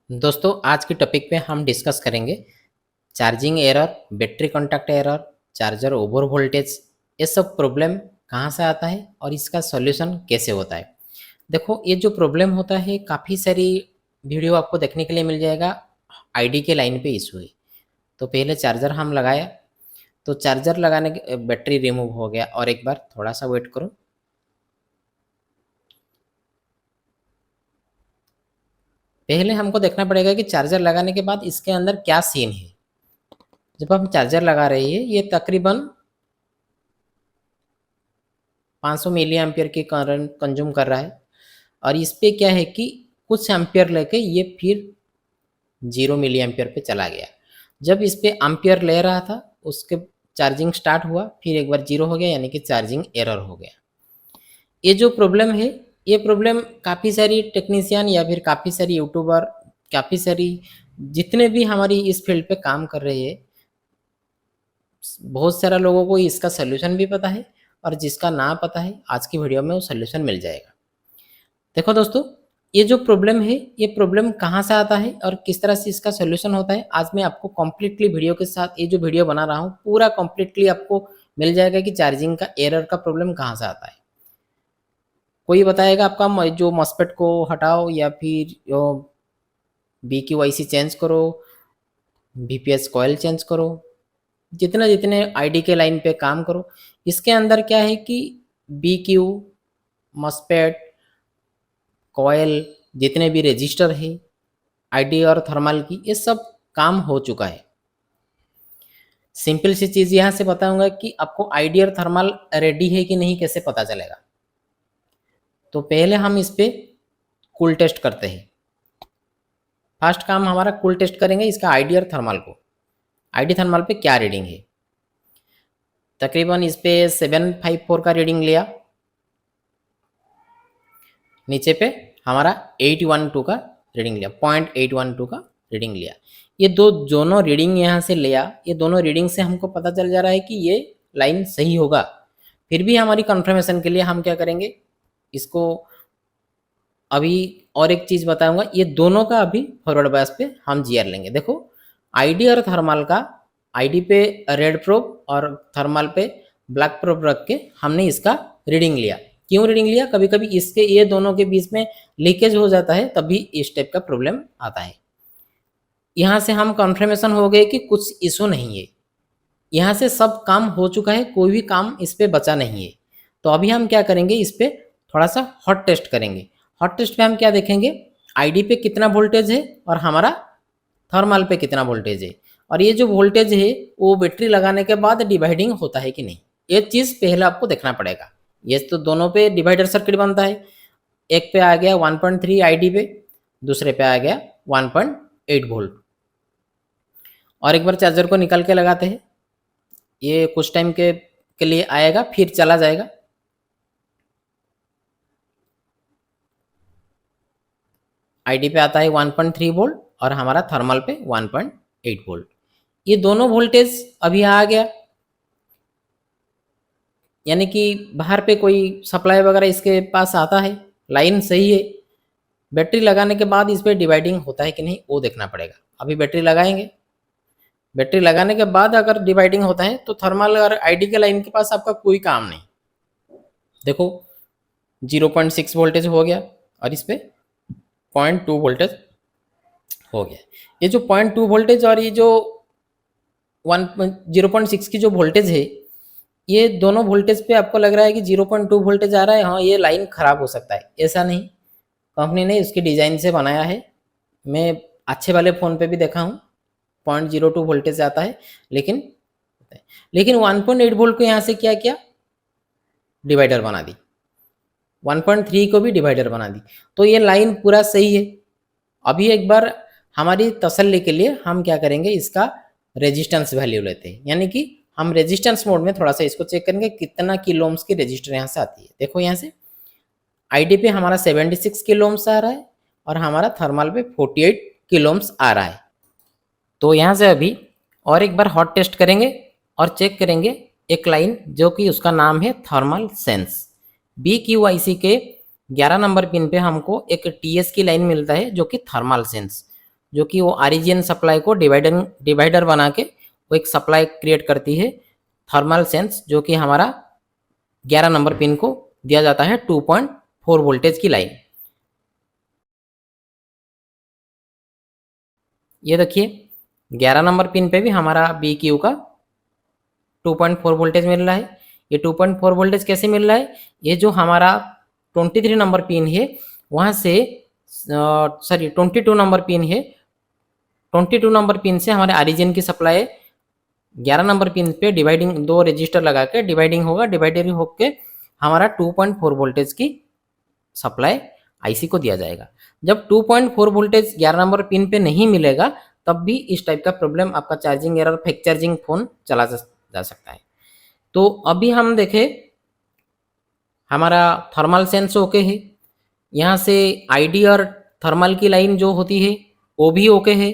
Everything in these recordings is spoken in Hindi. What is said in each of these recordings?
दोस्तों आज की टॉपिक पे हम डिस्कस करेंगे charging error, battery contact error, charger over voltage. ये सब प्रॉब्लम कहाँ से आता है और इसका सॉल्यूशन कैसे होता है। देखो, ये जो प्रॉब्लम होता है काफ़ी सारी वीडियो आपको देखने के लिए मिल जाएगा। आईडी के लाइन पे इशू है। तो पहले चार्जर हम लगाया, तो चार्जर लगाने के बैटरी रिमूव हो गया। और एक बार थोड़ा सा वेट करो। पहले हमको देखना पड़ेगा कि चार्जर लगाने के बाद इसके अंदर क्या सीन है। जब हम चार्जर लगा रहे हैं, ये तकरीबन 500 मिली एम्पियर की करंट कंज्यूम कर रहा है। और इस पे क्या है कि कुछ एम्पियर लेके ये फिर 0 मिली एम्पियर पे चला गया। जब इस पे एम्पियर ले रहा था, उसके चार्जिंग स्टार्ट हुआ, फिर एक बार जीरो हो गया, यानी कि चार्जिंग एरर हो गया। ये जो प्रॉब्लम है, ये प्रॉब्लम काफ़ी सारी टेक्नीशियन या फिर काफ़ी सारी यूट्यूबर, काफ़ी सारी जितने भी हमारी इस फील्ड पे काम कर रहे हैं, बहुत सारा लोगों को इसका सलूशन भी पता है। और जिसका ना पता है, आज की वीडियो में वो सलूशन मिल जाएगा। देखो दोस्तों, ये जो प्रॉब्लम है, ये प्रॉब्लम कहाँ से आता है और किस तरह से इसका सॉल्यूशन होता है, आज मैं आपको कम्प्लीटली वीडियो के साथ, ये जो वीडियो बना रहा हूँ पूरा कम्प्लीटली आपको मिल जाएगा कि चार्जिंग का एरर का प्रॉब्लम कहाँ से आता है। कोई बताएगा आपका जो मॉस्फेट को हटाओ या फिर BQIC चेंज करो, VPS कॉयल चेंज करो, जितने जितने आईडी के लाइन पे काम करो। इसके अंदर क्या है कि BQ, मॉस्फेट, कॉयल, जितने भी रजिस्टर है, आईडी और थर्मल की, ये सब काम हो चुका है। सिंपल सी चीज़ यहाँ से बताऊंगा कि आपको आईडी और थर्मल रेडी है कि नहीं, कैसे पता चलेगा। तो पहले हम इस पे कूल टेस्ट करते हैं। फर्स्ट काम हमारा कूल टेस्ट करेंगे इसका आईडी और थर्मल को। आईडी थर्मल पे क्या रीडिंग है। तकरीबन इस पे 754 का रीडिंग लिया। नीचे पे हमारा 812 का रीडिंग लिया, 0.812 का रीडिंग लिया। ये दोनों रीडिंग यहाँ से लिया। ये दोनों रीडिंग से हमको पता चल जा रहा है कि ये लाइन सही होगा। फिर भी हमारी कंफर्मेशन के लिए हम क्या करेंगे, इसको अभी और एक चीज़ बताऊंगा। ये दोनों का अभी फॉरवर्ड बायस पे हम जीआर लेंगे। देखो, आईडी और थर्मल का, आईडी पे रेड प्रोब और थर्मल पे ब्लैक प्रोब रख के हमने इसका रीडिंग लिया। क्यों रीडिंग लिया? कभी कभी इसके ये दोनों के बीच में लीकेज हो जाता है, तभी इस टाइप का प्रॉब्लम आता है। यहाँ से हम कंफर्मेशन हो गए कि कुछ इशू नहीं है। यहाँ से सब काम हो चुका है, कोई भी काम इस पे बचा नहीं है। तो अभी हम क्या करेंगे, इस पे थोड़ा सा हॉट टेस्ट करेंगे। हॉट टेस्ट पे हम क्या देखेंगे, आईडी पे कितना वोल्टेज है और हमारा थर्मल पे कितना वोल्टेज है। और ये जो वोल्टेज है वो बैटरी लगाने के बाद डिवाइडिंग होता है कि नहीं, ये चीज़ पहले आपको देखना पड़ेगा। ये तो दोनों पे डिवाइडर सर्किट बनता है। एक पे आ गया 1.3 आईडी पे, दूसरे पे आ गया 1.8 वोल्ट। और एक बार चार्जर को निकाल के लगाते हैं। ये कुछ टाइम के लिए आएगा, फिर चला जाएगा। आईडी पे आता है 1.3 वोल्ट और हमारा थर्मल पे 1.8 वोल्ट। ये दोनों वोल्टेज अभी आ गया, यानी कि बाहर पे कोई सप्लाई वगैरह इसके पास आता है, लाइन सही है। बैटरी लगाने के बाद इस पर डिवाइडिंग होता है कि नहीं, वो देखना पड़ेगा। अभी बैटरी लगाएंगे, बैटरी लगाने के बाद अगर डिवाइडिंग होता है तो थर्मल और आईडी के लाइन के पास आपका कोई काम नहीं। देखो, 0.6 वोल्टेज हो गया और इस पे 0.2 वोल्टेज हो गया। ये जो 0.2 वोल्टेज और ये जो 0.6 की जो वोल्टेज है, ये दोनों वोल्टेज पे आपको लग रहा है कि 0.2 वोल्टेज आ रहा है, हाँ ये लाइन खराब हो सकता है। ऐसा नहीं, कंपनी ने इसकी डिज़ाइन से बनाया है। मैं अच्छे वाले फ़ोन पे भी देखा हूँ 0.02 वोल्टेज आता है, लेकिन 1.8 वोल्ट को यहाँ से क्या किया, डिवाइडर बना दी। 1.3 को भी डिवाइडर बना दी। तो ये लाइन पूरा सही है। अभी एक बार हमारी तसल्ली के लिए हम क्या करेंगे, इसका रेजिस्टेंस वैल्यू लेते हैं। यानी कि हम रेजिस्टेंस मोड में थोड़ा सा इसको चेक करेंगे कितना किलो ओम्स की रेजिस्टर यहाँ से आती है। देखो, यहाँ से आईडी पे हमारा 76 किलो ओम्स आ रहा है और हमारा थर्मल पे 48 किलो ओम्स आ रहा है। तो यहाँ से अभी और एक बार हॉट टेस्ट करेंगे और चेक करेंगे एक लाइन, जो कि उसका नाम है थर्मल सेंस। BQIC के 11 नंबर पिन पे हमको एक TS की लाइन मिलता है, जो कि थर्मल सेंस। जो कि वो ऑरिजिन सप्लाई को डिवाइडर बना के वो एक सप्लाई क्रिएट करती है थर्मल सेंस, जो कि हमारा 11 नंबर पिन को दिया जाता है 2.4 वोल्टेज की लाइन। ये देखिए 11 नंबर पिन पे भी हमारा बी क्यू का 2.4 वोल्टेज मिल रहा है। ये 2.4 वोल्टेज कैसे मिल रहा है, ये जो हमारा 23 नंबर पिन है वहाँ से सॉरी 22 नंबर पिन है, 22 नंबर पिन से हमारे ऑरिजिन की सप्लाई 11 नंबर पिन पे डिवाइडिंग 2 रजिस्टर लगा के डिवाइडिंग होगा, डिवाइडर होके हमारा 2.4 वोल्टेज की सप्लाई आईसी को दिया जाएगा। जब 2.4 वोल्टेज 11 नंबर पिन पे नहीं मिलेगा तब भी इस टाइप का प्रॉब्लम आपका charging error, fake charging phone चला जा सकता है। तो अभी हम देखें हमारा थर्मल सेंस ओके है, यहाँ से आईडी और थर्मल की लाइन जो होती है वो भी ओके है।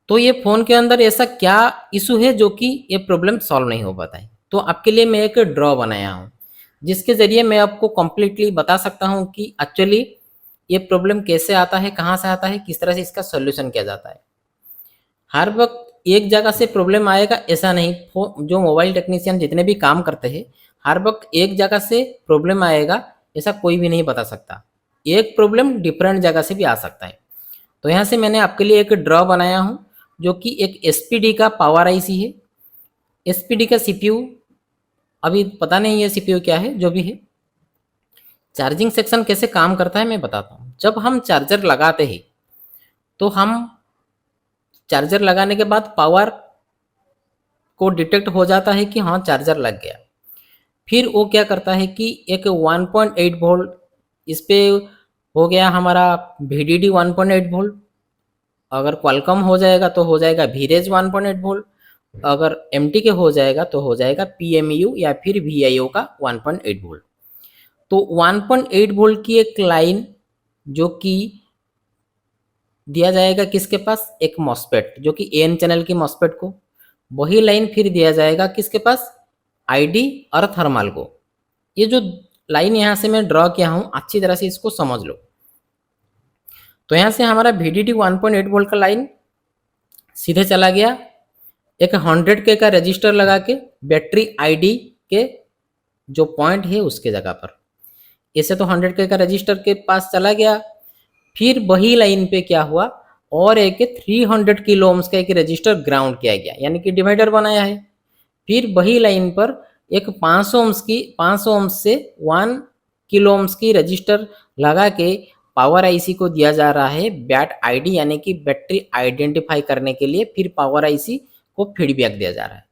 तो ये फ़ोन के अंदर ऐसा क्या इशू है जो कि ये प्रॉब्लम सॉल्व नहीं हो पाता है। तो आपके लिए मैं एक ड्रॉ बनाया हूँ जिसके ज़रिए मैं आपको कम्प्लीटली बता सकता हूँ कि एक्चुअली ये प्रॉब्लम कैसे आता है, कहाँ से आता है, किस तरह से इसका सॉल्यूशन किया जाता है। हर वक्त एक जगह से प्रॉब्लम आएगा ऐसा नहीं, जो मोबाइल टेक्नीशियन जितने भी काम करते हैं हर वक्त एक जगह से प्रॉब्लम आएगा ऐसा कोई भी नहीं बता सकता। एक प्रॉब्लम डिफरेंट जगह से भी आ सकता है। तो यहाँ से मैंने आपके लिए एक ड्रॉ बनाया हूँ जो कि एक एसपीडी का पावर आईसी है। एसपीडी का सीपीयू अभी पता नहीं है सीपीयू क्या है, जो भी है। चार्जिंग सेक्शन कैसे काम करता है मैं बताता हूँ। जब हम चार्जर लगाते हैं तो हम चार्जर लगाने के बाद पावर को डिटेक्ट हो जाता है कि हाँ चार्जर लग गया। फिर वो क्या करता है कि एक 1.8 वोल्ट इस पे हो गया हमारा VDD 1.8 वोल्ट, अगर क्वालकॉम हो जाएगा तो हो जाएगा VRES 1.8 वोल्ट, अगर MT के हो जाएगा तो हो जाएगा PMU या फिर VIO का 1.8 वोल्ट। तो 1.8 वोल्ट की एक लाइन जो कि दिया जाएगा किसके पास, एक मॉस्फेट जो कि AN चैनल की मॉस्फेट को, वही लाइन फिर दिया जाएगा किसके पास, आईडी और थर्मल को। ये जो लाइन यहाँ से मैं ड्रॉ किया हूँ अच्छी तरह से इसको समझ लो। तो यहाँ से हमारा VDD 1.8 वोल्ट का लाइन सीधे चला गया एक 100K का रजिस्टर लगा के बैटरी आईडी के जो पॉइंट है उसके जगह पर। ऐसे तो 100K का रजिस्टर के पास चला गया। फिर वही लाइन पे क्या हुआ, और एक 300 किलो ओम्स का एक रजिस्टर ग्राउंड किया गया, यानी कि डिवाइडर बनाया है। फिर वही लाइन पर एक 500 ओम्स से 1 किलो ओम्स की रजिस्टर लगा के पावर आईसी को दिया जा रहा है बैट आईडी, यानी कि बैटरी आइडेंटिफाई करने के लिए। फिर पावर आईसी को फीडबैक दिया जा रहा है।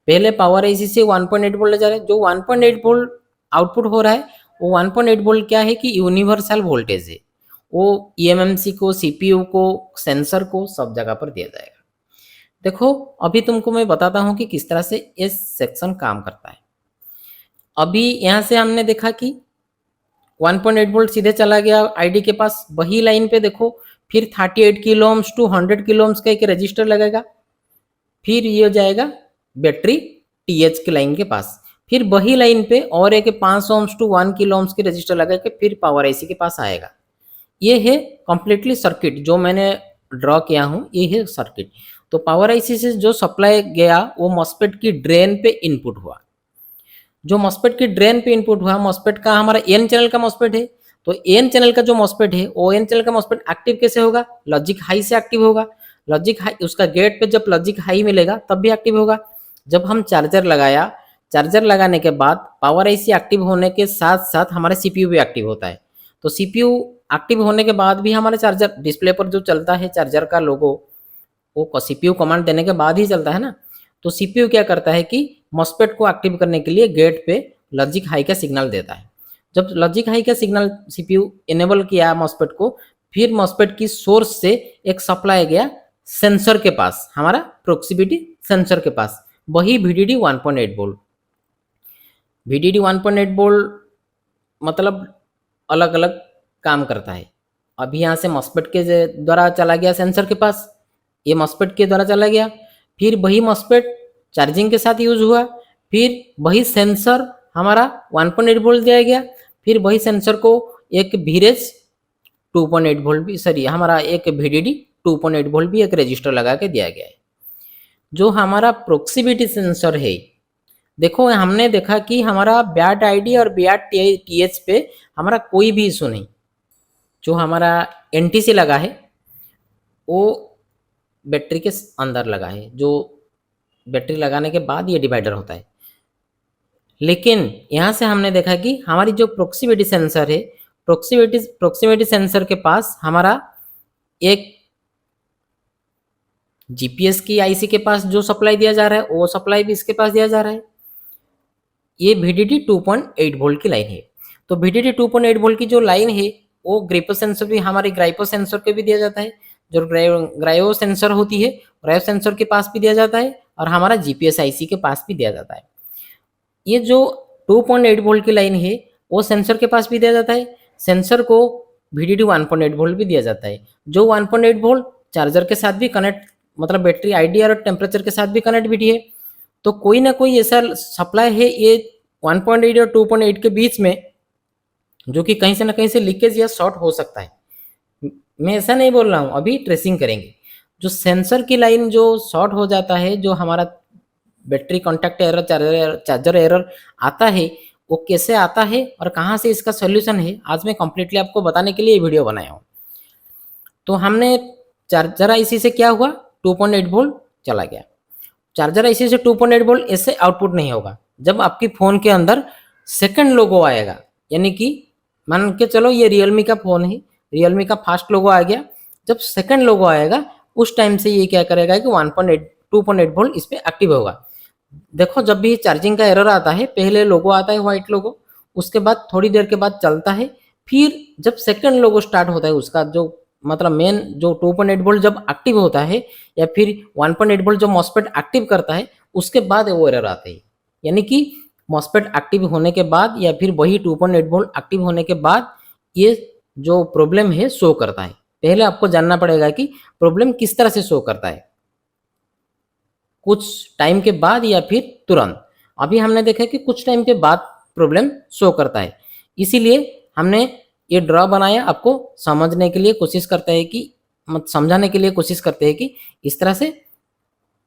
पहले पावर आईसी से 1.8 वोल्ट ले जा रहे हैं, जो 1.8 वोल्ट आउटपुट हो रहा है वो 1.8 वोल्ट क्या है कि यूनिवर्सल वोल्टेज है। वो ईएमएमसी को, सीपीयू को, सेंसर को सब जगह पर दिया जाएगा। देखो अभी तुमको मैं बताता हूँ कि किस तरह से ये सेक्शन काम करता है। अभी यहाँ से हमने देखा कि 1.8 वोल्ट सीधे चला गया आईडी के पास, वही लाइन पे देखो फिर 38 kilo ohms to 100 kilo ohms का एक रजिस्टर लगेगा। फिर ये जाएगा बैटरी टीएच की लाइन के पास। फिर वही लाइन पे और एक 500 ओम्स टू 1 किलो ओम्स की रजिस्टर लगा के फिर पावर आईसी के पास आएगा। ये है कंप्लीटली सर्किट जो मैंने ड्रॉ किया हूँ, ये है सर्किट। तो पावर आईसी से जो सप्लाई गया वो मॉस्फेट की ड्रेन पे इनपुट हुआ। जो मॉस्फेट की ड्रेन पे इनपुट हुआ, मॉस्फेट का हमारा एन चैनल का मॉस्फेट है, तो एन चैनल का जो मॉस्फेट है वो एन चैनल का मॉस्फेट एक्टिव कैसे होगा, लॉजिक हाई से एक्टिव होगा। लॉजिक हाई उसका गेट पे जब लॉजिक हाई मिलेगा तब भी एक्टिव होगा। जब हम चार्जर लगाया, चार्जर लगाने के बाद पावर आईसी एक्टिव होने के साथ साथ हमारा सीपीयू भी एक्टिव होता है। तो सीपीयू एक्टिव होने के बाद भी हमारे चार्जर डिस्प्ले पर जो चलता है चार्जर का लोगो, वो सीपीयू कमांड देने के बाद ही चलता है ना। तो सीपीयू क्या करता है कि मॉस्फेट को एक्टिव करने के लिए गेट पे लॉजिक हाई का सिग्नल देता है। जब लॉजिक हाई का सिग्नल सीपीयू इनेबल किया मॉस्फेट को, फिर मॉस्फेट की सोर्स से एक सप्लाई गया सेंसर के पास, हमारा प्रोक्सिमिटी सेंसर के पास, वही VDD 1.8 वोल्ट। VDD 1.8 वोल्ट मतलब अलग अलग काम करता है। अभी यहाँ से मॉस्फेट के द्वारा चला गया सेंसर के पास, ये मॉस्फेट के द्वारा चला गया, फिर वही मॉस्फेट चार्जिंग के साथ यूज हुआ, फिर वही सेंसर हमारा 1.8 वोल्ट दिया गया, फिर वही सेंसर को एक VRES 2.8 वोल्ट भी, सॉरी हमारा एक VDD 2.8 वोल्ट भी एक रजिस्टर लगा के दिया गया है। जो हमारा प्रोक्सिमिटी सेंसर है, देखो हमने देखा कि हमारा BAT ID और BAT TH पे हमारा कोई भी इशू नहीं। जो हमारा NTC लगा है वो बैटरी के अंदर लगा है, जो बैटरी लगाने के बाद ये डिवाइडर होता है। लेकिन यहाँ से हमने देखा कि हमारी जो प्रोक्सिमिटी सेंसर है, प्रोक्सिमिटी सेंसर के पास हमारा एक GPS की IC के पास जो सप्लाई दिया जा रहा है वो सप्लाई भी इसके पास दिया जा रहा है। ये VDD 2.8 वोल्ट की लाइन है। तो VDD 2.8 वोल्ट की जो लाइन है वो ग्राइपो सेंसर भी, हमारे ग्राइपो सेंसर के भी दिया जाता है। जो ग्राइयो सेंसर होती है, ग्राइयो सेंसर के पास भी दिया जाता है और हमारा GPS IC के पास भी दिया जाता है। ये जो 2.8 वोल्ट की लाइन है वो सेंसर के पास भी दिया जाता है। सेंसर को VDD 1.8 वोल्ट भी दिया जाता है, जो 1.8 वोल्ट चार्जर के साथ भी कनेक्ट, मतलब बैटरी ID और टेम्परेचर के साथ भी कनेक्ट भी है। तो कोई ना कोई ऐसा सप्लाई है ये 1.8 और 2.8 के बीच में, जो कि कहीं से ना कहीं से लीकेज या शॉर्ट हो सकता है। मैं ऐसा नहीं बोल रहा हूँ, अभी ट्रेसिंग करेंगे। जो सेंसर की लाइन जो शॉर्ट हो जाता है, जो हमारा battery contact error, charger error आता है, वो कैसे आता है और कहाँ से इसका सोल्यूशन है, आज मैं कंप्लीटली आपको बताने के लिए ये वीडियो बनाया हूँ। तो हमने चार्जर IC से क्या हुआ, 2.8 वोल्ट चला गया। चार्जर IC से 2.8 वोल्ट ऐसे आउटपुट नहीं होगा। जब आपकी फ़ोन के अंदर सेकंड लोगो आएगा, यानी कि मान के चलो ये रियलमी का फ़ोन है, रियलमी का फास्ट लोगो आ गया, जब सेकंड लोगो आएगा उस टाइम से ये क्या करेगा कि 2.8 वोल्ट इस पर एक्टिव होगा। देखो जब भी चार्जिंग का एरर आता है, पहले लोगो आता है व्हाइट लोगो, उसके बाद थोड़ी देर के बाद चलता है, फिर जब सेकंड लोगो स्टार्ट होता है उसका जो मतलब मेन जो 2.8 वोल्ट जब एक्टिव होता है या फिर 1.8 वोल्ट जो मॉस्फेट एक्टिव करता है, उसके बाद वो एरर आता है। यानी कि मॉस्फेट एक्टिव होने के बाद या फिर वही 2.8 वोल्ट एक्टिव होने के बाद ये जो प्रॉब्लम है शो करता है। पहले आपको जानना पड़ेगा कि प्रॉब्लम किस तरह से शो करता है, कुछ टाइम के बाद या फिर तुरंत। अभी हमने देखा कि कुछ टाइम के बाद प्रॉब्लम शो करता है, इसीलिए हमने ये ड्रॉ बनाया, आपको समझने के लिए कोशिश करते हैं कि समझाने के लिए कोशिश करते हैं कि इस तरह से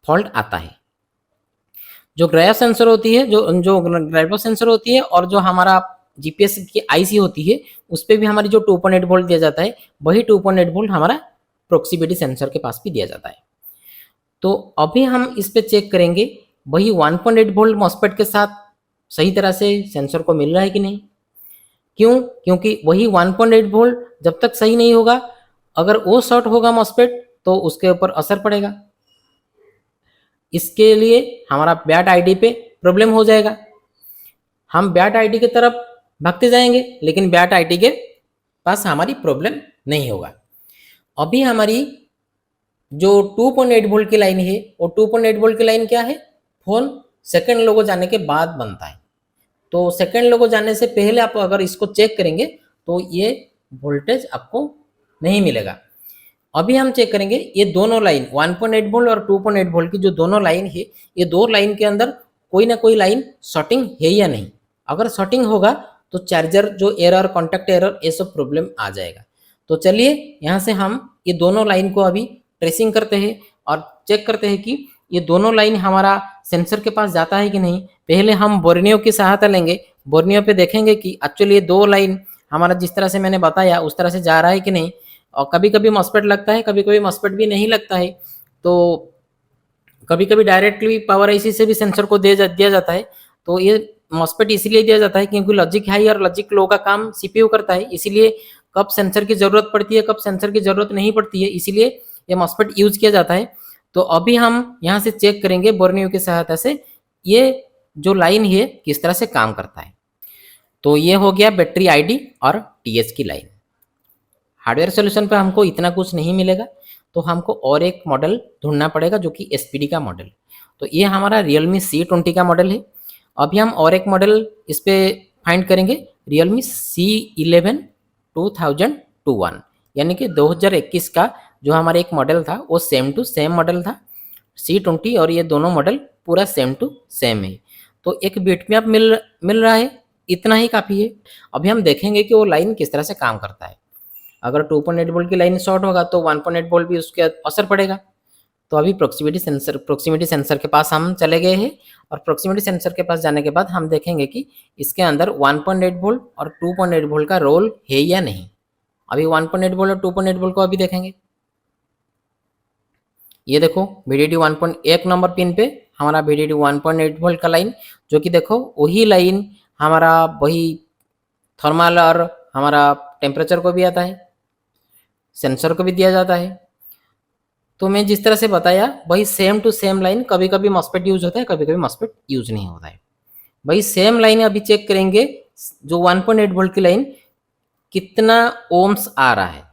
फॉल्ट आता है। जो ग्रायो सेंसर होती है, जो ग्राइपो सेंसर होती है और जो हमारा GPS की IC होती है, उस पर भी हमारी जो 2.8 वोल्ट दिया जाता है, वही 2.8 वोल्ट हमारा प्रोक्सिमिटी सेंसर के पास भी दिया जाता है। तो अभी हम इस पे चेक करेंगे वही 1.8 वोल्ट मॉस्फेट के साथ सही तरह से सेंसर को मिल रहा है कि नहीं। क्यों? क्योंकि वही 1.8 वोल्ट जब तक सही नहीं होगा, अगर वो शॉर्ट होगा मॉस्फेट तो उसके ऊपर असर पड़ेगा। इसके लिए हमारा BAT ID पे प्रॉब्लम हो जाएगा। हम BAT ID की तरफ भागते जाएंगे, लेकिन BAT ID के पास हमारी प्रॉब्लम नहीं होगा। अभी हमारी जो 2.8 वोल्ट की लाइन है, वो 2.8 वोल्ट की लाइन क्या है, फोन सेकंड लोगो जाने के बाद बनता है। तो सेकंड लोगो जाने से पहले आप अगर इसको चेक करेंगे तो ये वोल्टेज आपको नहीं मिलेगा। अभी हम चेक करेंगे ये दोनों लाइन 1.8 वोल्ट और 2.8 वोल्ट की जो दोनों लाइन है, ये दो लाइन के अंदर कोई ना कोई लाइन शॉर्टिंग है या नहीं। अगर शॉर्टिंग होगा तो चार्जर जो एरर, कॉन्टैक्ट एरर, ये सब प्रॉब्लम आ जाएगा। तो चलिए यहाँ से हम ये दोनों लाइन को अभी ट्रेसिंग करते हैं और चेक करते हैं कि ये दोनों लाइन हमारा सेंसर के पास जाता है कि नहीं। पहले हम बोर्नियो की सहायता लेंगे, बोर्नियो पे देखेंगे कि एक्चुअली ये दो लाइन हमारा जिस तरह से मैंने बताया उस तरह से जा रहा है कि नहीं। और कभी कभी मॉस्फेट लगता है, कभी कभी मॉस्फेट भी नहीं लगता है। तो कभी कभी डायरेक्टली पावर IC से भी सेंसर को दिया जाता है। तो ये मॉस्फेट इसीलिए दिया जाता है क्योंकि लॉजिक हाई और लॉजिक लो का काम CPU करता है, इसीलिए कब सेंसर की जरूरत पड़ती है, कब सेंसर की जरूरत नहीं पड़ती है, इसीलिए ये मॉस्फेट यूज किया जाता है। तो अभी हम यहाँ से चेक करेंगे बोर्नियो की सहायता से ये जो लाइन है किस तरह से काम करता है। तो ये हो गया बैटरी ID और TH की लाइन। हार्डवेयर सोल्यूशन पर हमको इतना कुछ नहीं मिलेगा, तो हमको और एक मॉडल ढूंढना पड़ेगा जो कि SPD का मॉडल। तो ये हमारा Realme C20 का मॉडल है। अभी हम और एक मॉडल इस पर फाइंड करेंगे, Realme C11 2021, यानी कि 2021 का जो हमारा एक मॉडल था वो सेम टू सेम मॉडल था। C20 और ये दोनों मॉडल पूरा सेम टू सेम है। तो एक बिट मैप मिल रहा है, इतना ही काफ़ी है। अभी हम देखेंगे कि वो लाइन किस तरह से काम करता है। अगर 2.8 वोल्ट की लाइन शॉर्ट होगा तो 1.8 वोल्ट भी उसके असर पड़ेगा। तो अभी प्रोक्सीमिटी सेंसर के पास हम चले गए हैं, और प्रोक्सीमिटी सेंसर के पास जाने के बाद हम देखेंगे कि इसके अंदर 1.8 वोल्ट और 2.8 वोल्ट का रोल है या नहीं। अभी 1.8 वोल्ट और 2.8 वोल्ट को अभी देखेंगे। ये देखो VDD 1.1 नंबर पिन पे हमारा VDD 1.8 वोल्ट का लाइन, जो कि देखो वही लाइन हमारा वही थर्मल और हमारा टेम्परेचर को भी आता है, सेंसर को भी दिया जाता है। तो मैं जिस तरह से बताया वही सेम टू सेम लाइन, कभी कभी मॉस्फेट यूज होता है, कभी कभी मॉस्फेट यूज नहीं होता है। वही सेम लाइन अभी चेक करेंगे, जो 1.8 वोल्ट की लाइन कितना ओम्स आ रहा है।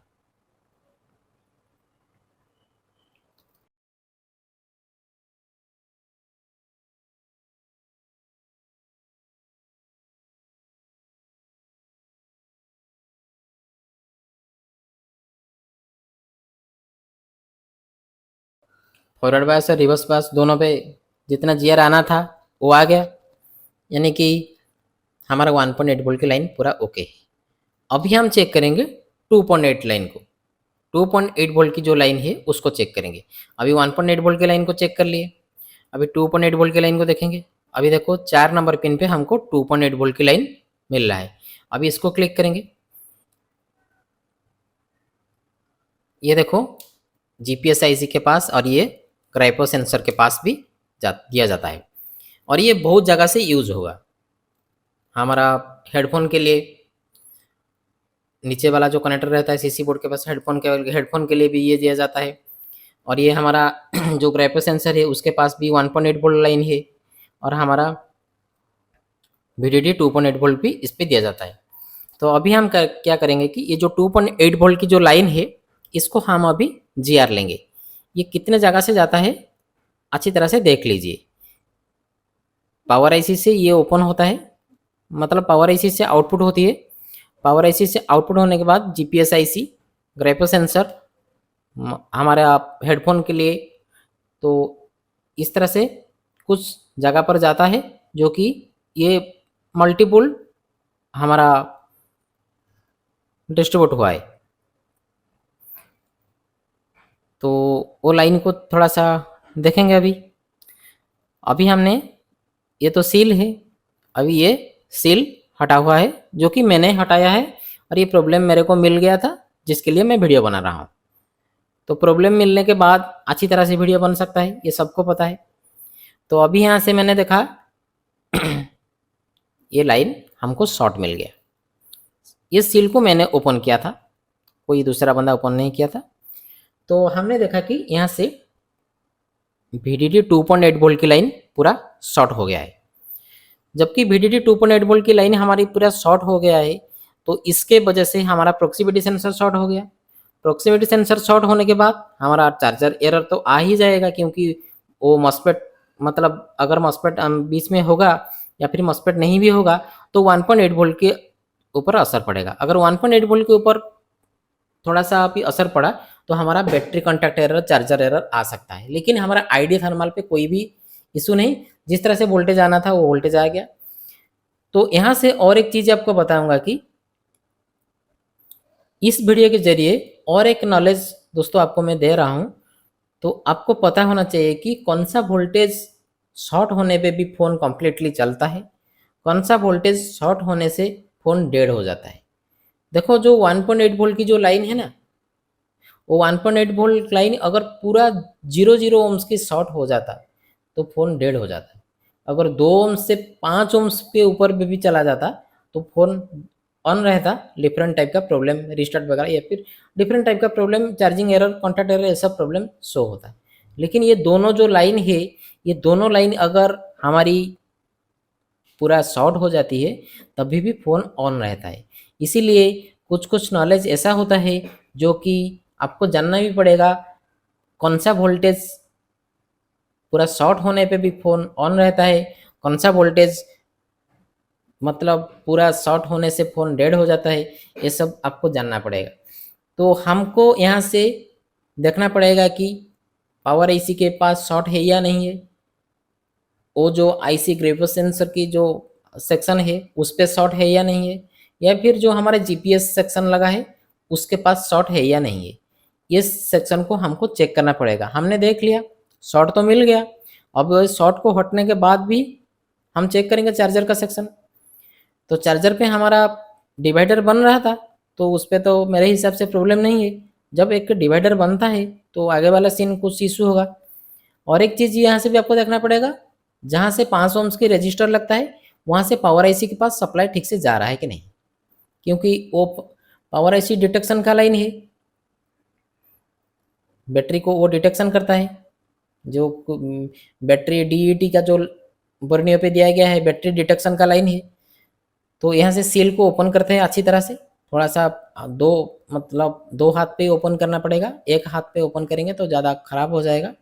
फॉरवर्ड बायस और रिवर्स बायस दोनों पे जितना जीआर आना था वो आ गया, यानी कि हमारा 1.8 वोल्ट की लाइन पूरा ओके है। अभी हम चेक करेंगे 2.8 लाइन को, 2.8 वोल्ट की जो लाइन है उसको चेक करेंगे। अभी 1.8 वोल्ट की लाइन को चेक कर लिए, अभी 2.8 वोल्ट की लाइन को देखेंगे। अभी देखो 4 नंबर पिन पे हमको 2.8 वोल्ट की लाइन मिल रहा है। अभी इसको क्लिक करेंगे, ये देखो जीपीएस आईसी के पास और ये क्राइपो सेंसर के पास भी दिया जाता है, और ये बहुत जगह से यूज होगा। हमारा हेडफोन के लिए नीचे वाला जो कनेक्टर रहता है सीसी बोर्ड के पास, हेडफोन के लिए भी ये दिया जाता है। और ये हमारा जो क्राइपो सेंसर है उसके पास भी 1.8 वोल्ट लाइन है, और हमारा VDD 2.8 वोल्ट भी इस पर दिया जाता है। तो अभी हम क्या करेंगे कि ये जो 2.8 वोल्ट की जो लाइन है इसको हम अभी GR लेंगे। ये कितने जगह से जाता है अच्छी तरह से देख लीजिए। पावर आईसी से ये ओपन होता है, मतलब पावर आईसी से आउटपुट होती है। पावर आईसी से आउटपुट होने के बाद जीपीएस आईसी, ग्राइपो सेंसर हमारे हेडफोन के लिए, तो इस तरह से कुछ जगह पर जाता है, जो कि ये मल्टीपल हमारा डिस्ट्रीब्यूट हुआ है। तो वो लाइन को थोड़ा सा देखेंगे। अभी अभी हमने ये तो सील है, अभी ये सील हटा हुआ है जो कि मैंने हटाया है, और ये प्रॉब्लम मेरे को मिल गया था जिसके लिए मैं वीडियो बना रहा हूँ। तो प्रॉब्लम मिलने के बाद अच्छी तरह से वीडियो बन सकता है, ये सबको पता है। तो अभी यहाँ से मैंने देखा ये लाइन हमको शॉर्ट मिल गया। ये सील को मैंने ओपन किया था, कोई दूसरा बंदा ओपन नहीं किया था। तो हमने देखा कि यहाँ से VDD 2.8 वोल्ट की लाइन पूरा शॉर्ट हो गया है। जबकि VDD 2.8 वोल्ट की लाइन हमारी पूरा शॉर्ट हो गया है, तो इसके वजह से हमारा प्रोक्सीमिटी सेंसर शॉर्ट हो गया। प्रोक्सीमिटी सेंसर शॉर्ट होने के बाद हमारा चार्जर एरर तो आ ही जाएगा, क्योंकि वो मॉस्फेट, मतलब अगर मॉस्फेट बीच में होगा या फिर मॉस्फेट नहीं भी होगा तो 1.8 वोल्ट के ऊपर असर पड़ेगा। अगर 1.8 वोल्ट के ऊपर थोड़ा सा भी असर पड़ा तो हमारा battery contact error, charger error आ सकता है। लेकिन हमारा आईडी थर्मल पे कोई भी इशू नहीं, जिस तरह से वोल्टेज आना था वो वोल्टेज आ गया। तो यहाँ से और एक चीज़ आपको बताऊंगा कि इस वीडियो के जरिए और एक नॉलेज दोस्तों आपको मैं दे रहा हूँ। तो आपको पता होना चाहिए कि कौन सा वोल्टेज शॉर्ट होने पे भी फ़ोन कम्प्लीटली चलता है, कौन सा वोल्टेज शॉर्ट होने से फ़ोन डेड हो जाता है। देखो जो 1.8 वोल्ट की जो लाइन है ना, वो 1.8 वोल्ट लाइन अगर पूरा 0 ओम्स की शॉर्ट हो जाता तो फ़ोन डेड हो जाता। अगर 2 ओम्स से 5 ओम्स पे ऊपर भी चला जाता तो फ़ोन ऑन रहता। डिफरेंट टाइप का प्रॉब्लम, रिस्टार्ट वगैरह, या फिर डिफरेंट टाइप का problem, charging error, contact error, ये सब प्रॉब्लम शो होता है। लेकिन ये दोनों जो लाइन है, ये दोनों लाइन अगर हमारी पूरा शॉर्ट हो जाती है तभी भी फ़ोन ऑन रहता है। इसीलिए कुछ कुछ नॉलेज ऐसा होता है जो कि आपको जानना भी पड़ेगा। कौन सा वोल्टेज पूरा शॉर्ट होने पे भी फ़ोन ऑन रहता है, कौन सा वोल्टेज मतलब पूरा शॉर्ट होने से फ़ोन डेड हो जाता है, ये सब आपको जानना पड़ेगा। तो हमको यहाँ से देखना पड़ेगा कि पावर आईसी के पास शॉर्ट है या नहीं है, वो जो आईसी ग्रेवियो सेंसर की जो सेक्शन है उस पर शॉर्ट है या नहीं है, या फिर जो हमारा जीपीएस सेक्शन लगा है उसके पास शॉर्ट है या नहीं है। इस सेक्शन को हमको चेक करना पड़ेगा। हमने देख लिया शॉर्ट तो मिल गया, अब शॉर्ट को हटने के बाद भी हम चेक करेंगे चार्जर का सेक्शन। तो चार्जर पे हमारा डिवाइडर बन रहा था, तो उस पर तो मेरे हिसाब से प्रॉब्लम नहीं है। जब एक डिवाइडर बनता है तो आगे वाला सीन कुछ इशू होगा। और एक चीज़ यहाँ से भी आपको देखना पड़ेगा, जहाँ से 5 ओम्स की रजिस्टर लगता है वहाँ से पावर आईसी के पास सप्लाई ठीक से जा रहा है कि नहीं, क्योंकि वो पावर आईसी डिटेक्शन का लाइन है, बैटरी को वो डिटेक्शन करता है। जो बैटरी डीईटी का जो बर्नियों पे दिया गया है बैटरी डिटेक्शन का लाइन है। तो यहाँ से सील को ओपन करते हैं अच्छी तरह से, थोड़ा सा दो मतलब 2 हाथ पे ओपन करना पड़ेगा, एक हाथ पे ओपन करेंगे तो ज़्यादा ख़राब हो जाएगा।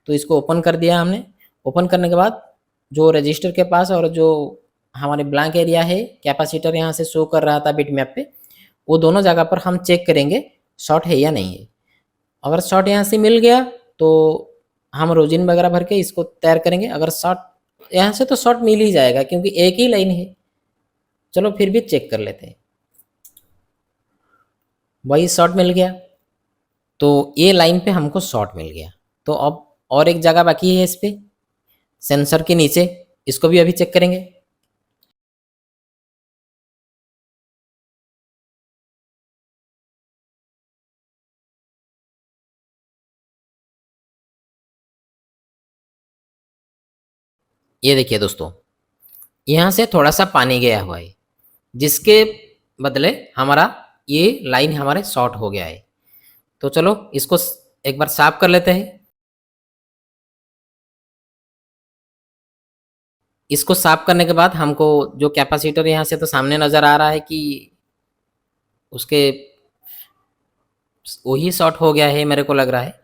तो इसको ओपन कर दिया हमने। ओपन करने के बाद जो रजिस्टर के पास और जो हमारे ब्लैंक एरिया है कैपेसिटर यहाँ से शो कर रहा था बिट मैप पे, वो दोनों जगह पर हम चेक करेंगे शॉर्ट है या नहीं है। अगर शॉर्ट यहाँ से मिल गया तो हम रोजिन वगैरह भर के इसको तैयार करेंगे। अगर शॉर्ट यहाँ से तो शॉर्ट मिल ही जाएगा क्योंकि एक ही लाइन है। चलो फिर भी चेक कर लेते हैं। वही शॉर्ट मिल गया, तो ये लाइन पे हमको शॉर्ट मिल गया। तो अब और एक जगह बाकी है इस पे, सेंसर के नीचे, इसको भी अभी चेक करेंगे। ये देखिए दोस्तों, यहाँ से थोड़ा सा पानी गया हुआ है, जिसके बदले हमारा ये लाइन हमारे शॉर्ट हो गया है। तो चलो इसको एक बार साफ कर लेते हैं। इसको साफ करने के बाद हमको जो कैपेसिटर यहाँ से तो सामने नज़र आ रहा है कि उसके वही शॉर्ट हो गया है, मेरे को लग रहा है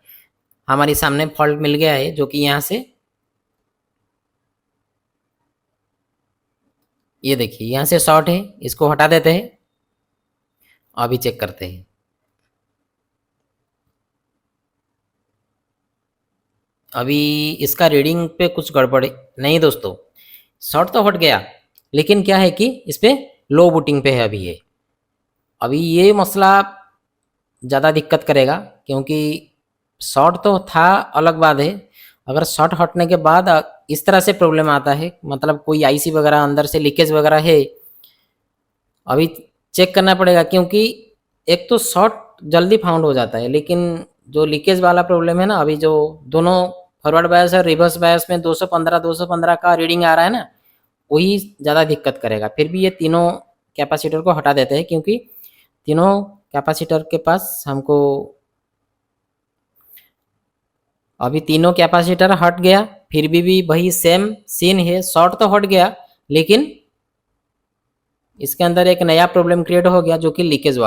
हमारे सामने फॉल्ट मिल गया है, जो कि यहाँ से ये देखिए यहाँ से शॉर्ट है। इसको हटा देते हैं, अभी चेक करते हैं। अभी इसका रीडिंग पे कुछ गड़बड़ नहीं दोस्तों, शॉर्ट तो हट गया, लेकिन क्या है कि इस पे लो बूटिंग पे है अभी ये। अभी ये मसला ज़्यादा दिक्कत करेगा, क्योंकि शॉर्ट तो था अलग बात है। अगर शॉर्ट हटने के बाद इस तरह से प्रॉब्लम आता है, मतलब कोई आईसी वगैरह अंदर से लीकेज वगैरह है, अभी चेक करना पड़ेगा। क्योंकि एक तो शॉर्ट जल्दी फाउंड हो जाता है, लेकिन जो लीकेज वाला प्रॉब्लम है ना, अभी जो दोनों फॉरवर्ड बायस और रिवर्स बायस में 215 का रीडिंग आ रहा है ना, वही ज़्यादा दिक्कत करेगा। फिर भी ये तीनों कैपेसिटर को हटा देते हैं, क्योंकि तीनों कैपेसिटर के पास हमको अभी तीनों कैपेसिटर हट गया, फिर भी वही सेम सीन है। शॉर्ट तो हट गया, लेकिन इसके अंदर एक नया प्रॉब्लम क्रिएट हो गया, जो कि लीकेज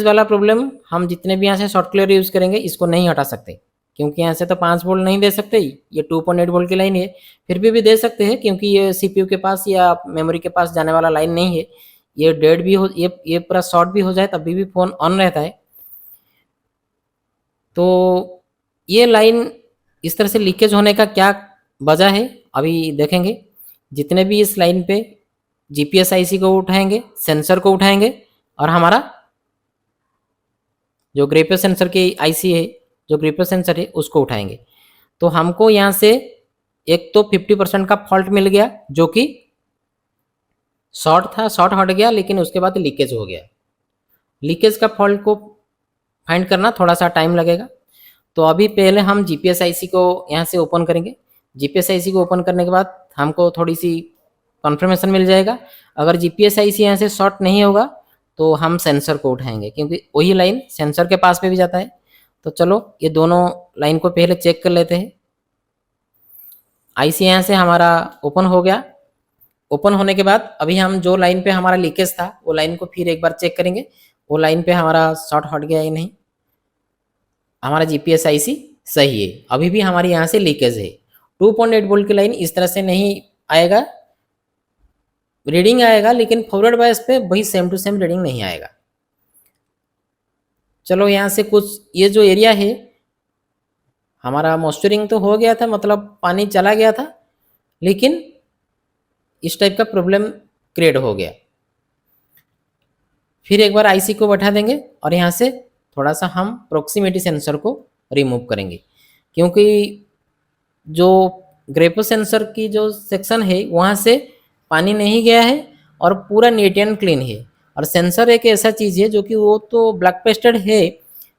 वाला प्रॉब्लम। हम जितने भी यहाँ से शॉर्ट क्लियर यूज़ करेंगे इसको नहीं हटा सकते, क्योंकि यहाँ से तो 5 वोल्ट नहीं दे सकते, ये 2.8 वोल्ट की लाइन है। फिर भी दे सकते हैं, क्योंकि ये सीपीयू के पास या मेमोरी के पास जाने वाला लाइन नहीं है। ये डेड भी हो, ये पूरा शॉर्ट भी हो जाए तब भी फ़ोन ऑन रहता है। तो ये लाइन इस तरह से लीकेज होने का क्या वजह है, अभी देखेंगे। जितने भी इस लाइन पे जीपीएस आईसी को उठाएंगे, सेंसर को उठाएंगे, और हमारा जो ग्रेपो सेंसर की आईसी है, जो ग्रेपो सेंसर है उसको उठाएंगे, तो हमको यहाँ से एक तो 50% का फॉल्ट मिल गया, जो कि शॉर्ट था, शॉर्ट हट गया, लेकिन उसके बाद लीकेज हो गया। लीकेज का फॉल्ट को फाइंड करना थोड़ा सा टाइम लगेगा। तो अभी पहले हम जीपीएस आईसी को यहाँ से ओपन करेंगे। जीपीएस आईसी को ओपन करने के बाद हमको थोड़ी सी कंफर्मेशन मिल जाएगा। अगर जीपीएस आईसी यहाँ से शॉर्ट नहीं होगा तो हम सेंसर को उठाएंगे, क्योंकि वही लाइन सेंसर के पास पे भी जाता है। तो चलो ये दोनों लाइन को पहले चेक कर लेते हैं। आईसी यहाँ से हमारा ओपन हो गया। ओपन होने के बाद अभी हम जो लाइन पे हमारा लीकेज था वो लाइन को फिर एक बार चेक करेंगे, वो लाइन पे हमारा शॉर्ट हट गया या नहीं। हमारा जीपीएस आईसी सही है, अभी भी हमारी यहाँ से लीकेज है। 2.8 वोल्ट की लाइन इस तरह से नहीं आएगा, रीडिंग आएगा, लेकिन फॉरवर्ड बायस पे वही सेम टू सेम रीडिंग नहीं आएगा। चलो यहाँ से कुछ ये जो एरिया है हमारा मॉइस्चरिंग तो हो गया था, मतलब पानी चला गया था, लेकिन इस टाइप का प्रॉब्लम क्रिएट हो गया। फिर एक बार आईसी को बैठा देंगे और यहाँ से थोड़ा सा हम प्रॉक्सिमिटी सेंसर को रिमूव करेंगे, क्योंकि जो ग्रेपो सेंसर की जो सेक्शन है वहाँ से पानी नहीं गया है और पूरा नीट एंड क्लीन है। और सेंसर एक ऐसा चीज़ है जो कि वो तो ब्लैक पेस्टेड है,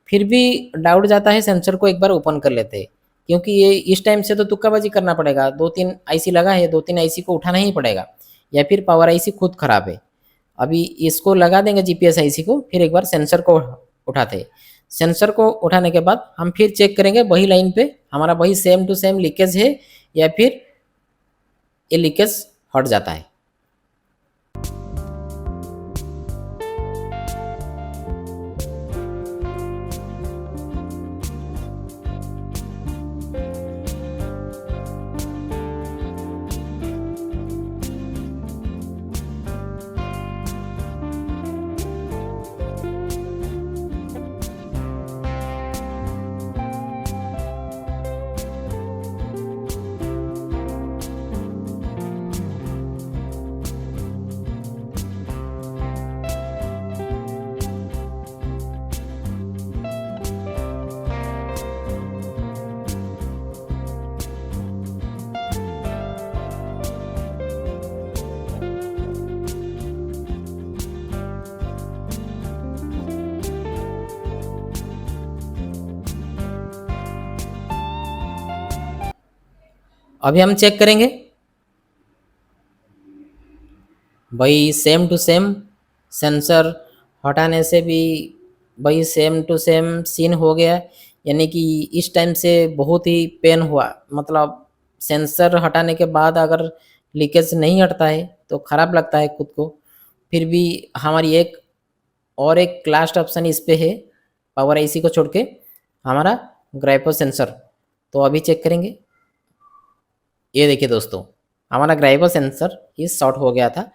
फिर भी डाउट जाता है सेंसर को एक बार ओपन कर लेते हैं, क्योंकि ये इस टाइम से तो तुक्काबाजी करना पड़ेगा। 2-3 आईसी लगा है, 2-3 आईसी को उठाना ही पड़ेगा, या फिर पावर आईसी खुद ख़राब है। अभी इसको लगा देंगे जीपीएस आईसी को, फिर एक बार सेंसर को उठाते हैं। सेंसर को उठाने के बाद हम फिर चेक करेंगे वही लाइन पे हमारा वही सेम टू सेम लीकेज है या फिर ये लीकेज हट जाता है। अभी हम चेक करेंगे भाई सेम टू सेम सेंसर हटाने से भी भाई सेम टू सेम सीन हो गया, यानी कि इस टाइम से बहुत ही पेन हुआ। मतलब सेंसर हटाने के बाद अगर लीकेज नहीं हटता है तो ख़राब लगता है खुद को। फिर भी हमारी एक लास्ट ऑप्शन इस पे है, पावर आईसी को छोड़ के हमारा ग्राइपो सेंसर। तो अभी चेक करेंगे। ये देखिए दोस्तों, हमारा ग्राइपो सेंसर ये शॉर्ट हो गया था,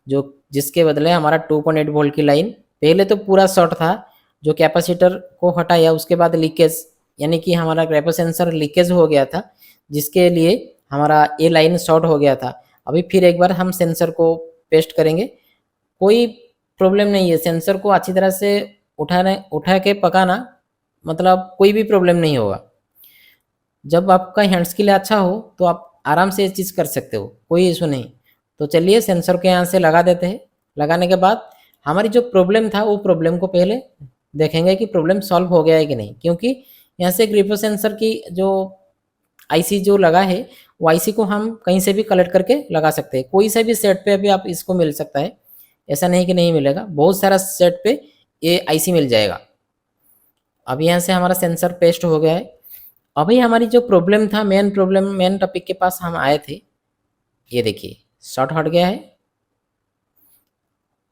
जो जिसके बदले हमारा 2.8 वोल्ट की लाइन पहले तो पूरा शॉर्ट था, जो कैपेसिटर को हटाया उसके बाद लीकेज, यानी कि हमारा ग्राइपो सेंसर लीकेज हो गया था, जिसके लिए हमारा ये लाइन शॉर्ट हो गया था। अभी फिर एक बार हम सेंसर को पेस्ट करेंगे, कोई प्रॉब्लम नहीं है। सेंसर को अच्छी तरह से उठा के पकाना, मतलब कोई भी प्रॉब्लम नहीं होगा। जब आपका हैंड स्किल अच्छा हो तो आप आराम से ये चीज़ कर सकते हो, कोई इशू नहीं। तो चलिए सेंसर के यहाँ से लगा देते हैं। लगाने के बाद हमारी जो प्रॉब्लम था वो प्रॉब्लम को पहले देखेंगे कि प्रॉब्लम सॉल्व हो गया है कि नहीं, क्योंकि यहाँ से ग्रिपो सेंसर की जो आईसी जो लगा है वो आईसी को हम कहीं से भी कलेक्ट करके लगा सकते हैं। कोई सा भी सेट पे अभी आप इसको मिल सकता है, ऐसा नहीं कि नहीं मिलेगा, बहुत सारा सेट पे ये आईसी मिल जाएगा। अभी यहाँ से हमारा सेंसर पेस्ट हो गया है। अभी हमारी जो प्रॉब्लम था, मेन टॉपिक के पास हम आए थे। ये देखिए शॉर्ट हट गया है,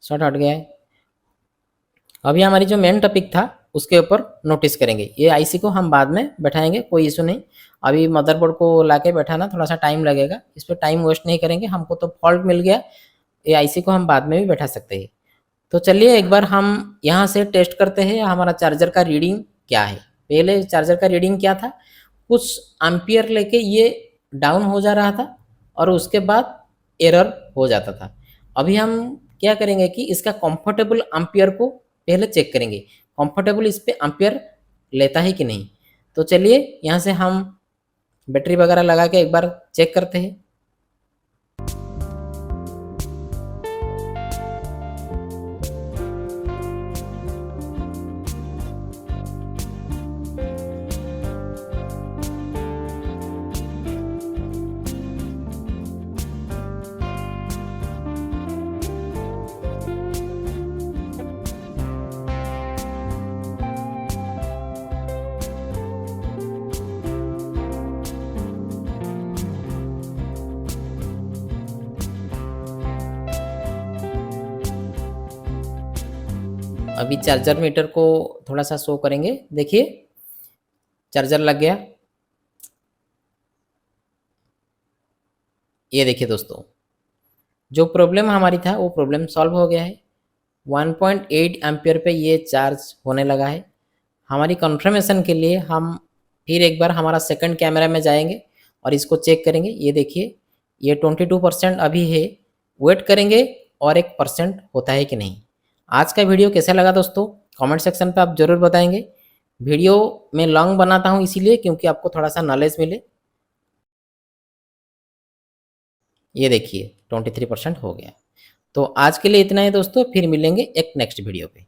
शॉर्ट हट गया है। अभी हमारी जो मेन टॉपिक था उसके ऊपर नोटिस करेंगे। ये आईसी को हम बाद में बैठाएंगे, कोई इशू नहीं। अभी मदरबोर्ड को लाके बैठाना थोड़ा सा टाइम लगेगा, इस पर टाइम वेस्ट नहीं करेंगे। हमको तो फॉल्ट मिल गया, ये आईसी को हम बाद में भी बैठा सकते हैं। तो चलिए एक बार हम यहाँ से टेस्ट करते हैं हमारा चार्जर का रीडिंग क्या है। पहले चार्जर का रीडिंग क्या था, कुछ एम्पियर लेके ये डाउन हो जा रहा था और उसके बाद एरर हो जाता था। अभी हम क्या करेंगे कि इसका कंफर्टेबल एम्पियर को पहले चेक करेंगे, कंफर्टेबल इस पे एम्पियर लेता है कि नहीं। तो चलिए यहाँ से हम बैटरी वगैरह लगा के एक बार चेक करते हैं। अभी चार्जर मीटर को थोड़ा सा शो करेंगे। देखिए चार्जर लग गया। ये देखिए दोस्तों, जो प्रॉब्लम हमारी था वो प्रॉब्लम सॉल्व हो गया है। 1.8 एम्पियर पे ये चार्ज होने लगा है। हमारी कंफर्मेशन के लिए हम फिर एक बार हमारा सेकंड कैमरा में जाएंगे और इसको चेक करेंगे। ये देखिए ये 22% अभी है, वेट करेंगे और 1% होता है कि नहीं। आज का वीडियो कैसा लगा दोस्तों, कमेंट सेक्शन पे आप ज़रूर बताएंगे। वीडियो मैं लॉन्ग बनाता हूँ इसीलिए, क्योंकि आपको थोड़ा सा नॉलेज मिले। ये देखिए 23% हो गया। तो आज के लिए इतना ही दोस्तों, फिर मिलेंगे एक नेक्स्ट वीडियो पे।